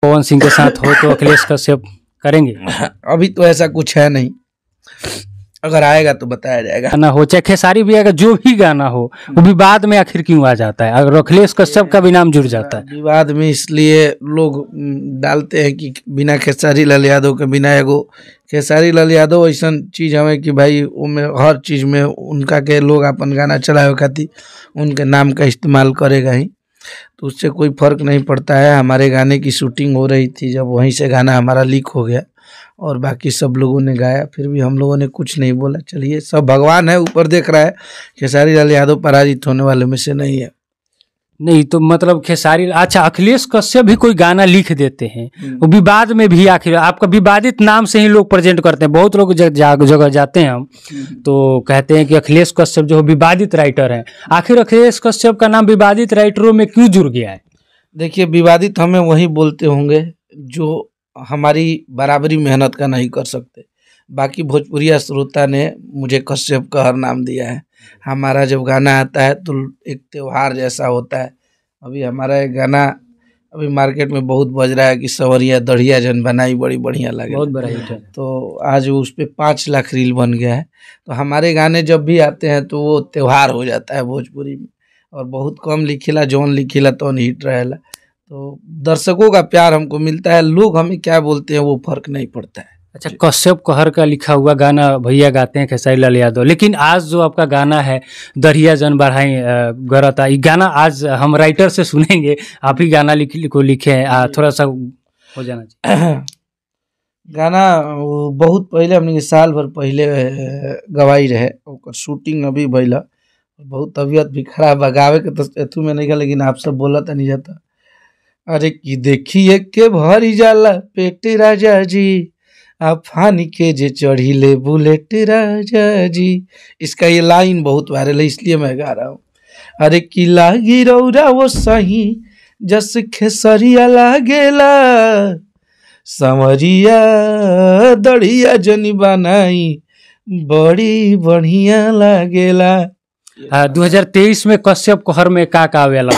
पवन सिंह के साथ हो तो अखिलेश कश्यप करेंगे? अभी तो ऐसा कुछ है नहीं, अगर आएगा तो बताया जाएगा। गाना हो चाहे खेसारी भी आएगा, जो भी गाना हो वो विवाद में आखिर क्यों आ जाता है अगर अखिलेश कश्यप का भी नाम जुड़ जाता है? विवाद में इसलिए लोग डालते हैं कि बिना खेसारी लाल यादव के, बिना एगो खेसारी लाल यादव ऐसा चीज़ हमें कि भाई उनमें हर चीज़ में उनका के लोग अपन गाना चलाए खातिर उनके नाम का इस्तेमाल करेगा ही, तो उससे कोई फ़र्क नहीं पड़ता है। हमारे गाने की शूटिंग हो रही थी, जब वहीं से गाना हमारा लीक हो गया और बाकी सब लोगों ने गाया, फिर भी हम लोगों ने कुछ नहीं बोला। चलिए, सब भगवान है, ऊपर देख रहा है। खेसारी लाल यादव पराजित होने वाले में से नहीं है। नहीं तो मतलब खेसारी, अच्छा अखिलेश कश्यप भी कोई गाना लिख देते हैं, वो विवाद में भी आखिर आपका विवादित नाम से ही लोग प्रेजेंट करते हैं। बहुत लोग जगह जाते हैं हम तो कहते हैं कि अखिलेश कश्यप जो विवादित राइटर हैं। आखिर अखिलेश कश्यप का नाम विवादित राइटरों में क्यों जुड़ गया है? देखिए, विवादित हमें वही बोलते होंगे जो हमारी बराबरी मेहनत का नहीं कर सकते। बाकी भोजपुरिया श्रोता ने मुझे कश्यप का हर नाम दिया है। हमारा जब गाना आता है तो एक त्योहार जैसा होता है। अभी हमारा एक गाना अभी मार्केट में बहुत बज रहा है कि सवरिया दढ़िया जन बनाई बड़ी बढ़िया लगे, बहुत बड़ा हिट है। तो आज उस पर 5 लाख रील बन गया है। तो हमारे गाने जब भी आते हैं तो वो त्योहार हो जाता है भोजपुरी में, और बहुत कम लिखिला, जौन लिखिला तो हिट रहेला। तो दर्शकों का प्यार हमको मिलता है, लोग हमें क्या बोलते हैं वो फर्क नहीं पड़ता है। अच्छा, कश्यप कहर का लिखा हुआ गाना भैया गाते हैं खेसारी लाल यादव, लेकिन आज जो आपका गाना है दरिया जन बढ़ाई गरता, ये गाना आज हम राइटर से सुनेंगे। आप ही गाना लिखे हैं, थोड़ा सा हो जाना चाहिए। गाना बहुत पहले, हमने साल भर पहले गवाई रहे, और शूटिंग अभी भैला। बहुत तबीयत भी खराब है, गावे के तो एथू में नहीं, लेकिन आप सब बोला तो नहीं जाता। अरे कि देखिए के भरी जाला पेट राजा जी, आप फानी के जे चढ़ी ले बुलेट राजा जी। इसका ये लाइन बहुत वायरल है, इसलिए मैं गा रहा हूँ। अरे कि लागी रौरा वो सही जस खेसरिया लागेला, समरिया दढ़िया जनी बनाई बड़ी बढ़िया लागेला। 2023 में कश्यप कहर में का आवेला?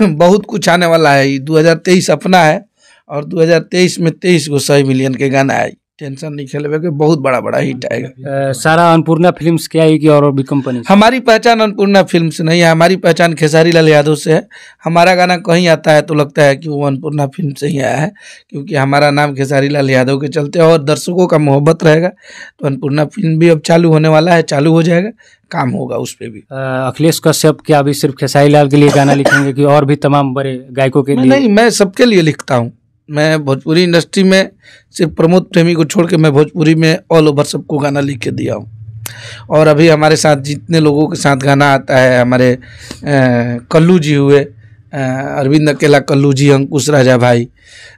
बहुत कुछ आने वाला है। 2023 अपना है और 2023 में 23 गो 100 मिलियन के गाना है। टेंशन नहीं खेले के, बहुत बड़ा हिट आएगा। सारा अन्नपूर्णा फिल्म्स के आएगी और भी कंपनी? हमारी पहचान अन्नपूर्णा फिल्म से नहीं है, हमारी पहचान खेसारी लाल यादव से है। हमारा गाना कहीं आता है तो लगता है कि वो अन्नपूर्णा फिल्म से ही आया है, क्योंकि हमारा नाम खेसारी लाल यादव के चलते, और दर्शकों का मोहब्बत रहेगा तो अन्नपूर्णा फिल्म भी अब चालू होने वाला है, चालू हो जाएगा, काम होगा उस पर भी। अखिलेश कश्यप क्या अभी सिर्फ खेसारी लाल के लिए गाना लिखेंगे कि और भी तमाम बड़े गायकों के लिए? नहीं, मैं सबके लिए लिखता हूँ। मैं भोजपुरी इंडस्ट्री में सिर्फ प्रमोद प्रेमी को छोड़ के मैं भोजपुरी में ऑल ओवर सबको गाना लिख के दिया हूँ। और अभी हमारे साथ जितने लोगों के साथ गाना आता है, हमारे कल्लू जी हुए, अरविंद अकेला कल्लू जी, अंकुश राजा भाई,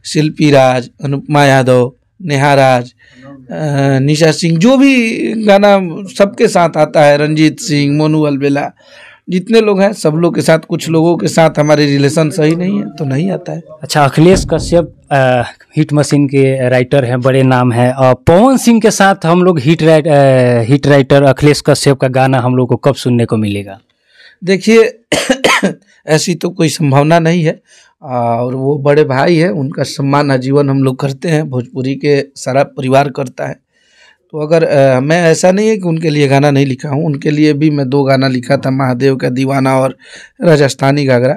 शिल्पी राज, अनुपमा यादव, नेहा राज, निशा सिंह, जो भी गाना सबके साथ आता है, रंजीत सिंह, मोनू अलबेला, जितने लोग हैं सब लोग के साथ। कुछ लोगों के साथ हमारे रिलेशन सही नहीं है तो नहीं आता है। अच्छा, अखिलेश कश्यप हिट मशीन के राइटर हैं, बड़े नाम हैं, और पवन सिंह के साथ हम लोग हिट राइटर अखिलेश कश्यप का गाना हम लोग को कब सुनने को मिलेगा? देखिए ऐसी तो कोई संभावना नहीं है, और वो बड़े भाई है, उनका सम्मान आजीवन हम लोग करते हैं, भोजपुरी के सारा परिवार करता है। तो अगर मैं, ऐसा नहीं है कि उनके लिए गाना नहीं लिखा हूँ, उनके लिए भी मैं 2 गाना लिखा था, महादेव का दीवाना और राजस्थानी घाघरा।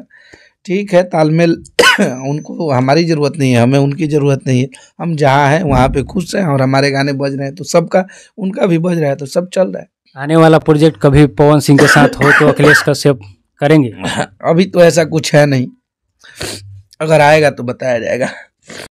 ठीक है, तालमेल उनको हमारी ज़रूरत नहीं है, हमें उनकी ज़रूरत नहीं है। हम जहाँ हैं वहाँ पे खुश हैं, और हमारे गाने बज रहे हैं तो सबका, उनका भी बज रहा है तो सब चल रहा है। आने वाला प्रोजेक्ट कभी पवन सिंह के साथ हो तो अखिलेश कश्यप करेंगे? अभी तो ऐसा कुछ है नहीं, अगर आएगा तो बताया जाएगा।